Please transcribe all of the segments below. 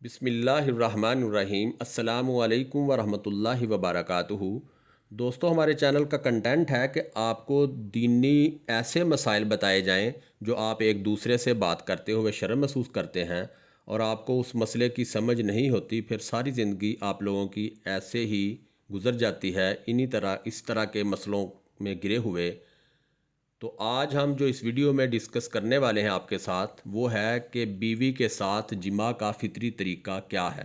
बिस्मिल्लाहिर्रहमानिर्रहीम अस्सलामुअलैकुम वरहमतुल्लाहि वबरकातुहू। दोस्तों, हमारे चैनल का कंटेंट है कि आपको दीनी ऐसे मसाइल बताए जाएं जो आप एक दूसरे से बात करते हुए शर्म महसूस करते हैं और आपको उस मसले की समझ नहीं होती, फिर सारी ज़िंदगी आप लोगों की ऐसे ही गुज़र जाती है इस तरह के मसलों में गिरे हुए। तो आज हम जो इस वीडियो में डिस्कस करने वाले हैं आपके साथ वो है कि बीवी के साथ जिमा का फितरी तरीका क्या है।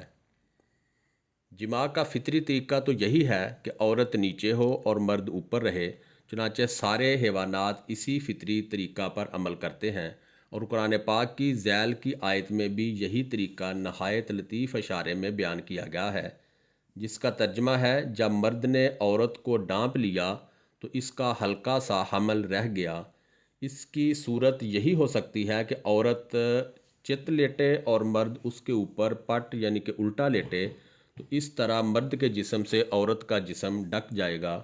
जिमा का फितरी तरीका तो यही है कि औरत नीचे हो और मर्द ऊपर रहे। चुनांचे सारे हैवानात इसी फितरी तरीका पर अमल करते हैं और कुरान पाक की ज़ैल की आयत में भी यही तरीका नहायत लतीफ़ इशारे में बयान किया गया है, जिसका तर्जमा है, जब मर्द ने औरत को डांप लिया तो इसका हल्का सा हमल रह गया। इसकी सूरत यही हो सकती है कि औरत चित लेटे और मर्द उसके ऊपर पट यानी कि उल्टा लेटे, तो इस तरह मर्द के जिस्म से औरत का जिस्म ढक जाएगा।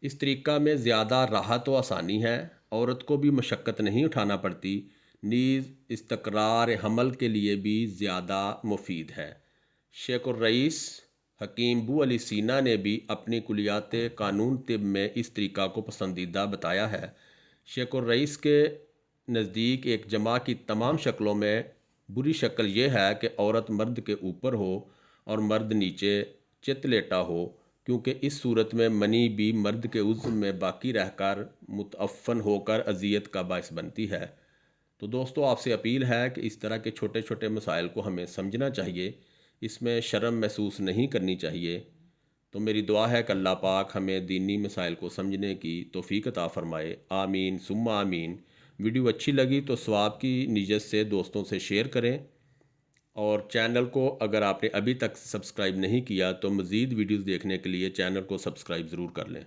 इस तरीका में ज़्यादा राहत व आसानी है, औरत को भी मशक्क़त नहीं उठाना पड़ती, नीज़ इस्तक़रार हमल के लिए भी ज़्यादा मुफीद है। शेख रईस हकीम बू अली सीना ने भी अपनी कुलियात कानून तिब में इस तरीका को पसंदीदा बताया है। शेख रईस के नज़दीक एक जमा की तमाम शक्लों में बुरी शक्ल ये है कि औरत मर्द के ऊपर हो और मर्द नीचे चित लेटा हो, क्योंकि इस सूरत में मनी भी मर्द के उज़्व में बाकी रहकर मुतअफ़्फ़न होकर अजियत का बायस बनती है। तो दोस्तों, आपसे अपील है कि इस तरह के छोटे छोटे मसाइल को हमें समझना चाहिए, इसमें शर्म महसूस नहीं करनी चाहिए। तो मेरी दुआ है कि अल्लाह पाक हमें दीनी मसाइल को समझने की तौफीक अता फ़रमाए। आमीन सुम्मा आमीन। वीडियो अच्छी लगी तो सवाब की नीयत से दोस्तों से शेयर करें और चैनल को अगर आपने अभी तक सब्सक्राइब नहीं किया तो मज़ीद वीडियोज़ देखने के लिए चैनल को सब्सक्राइब ज़रूर कर लें।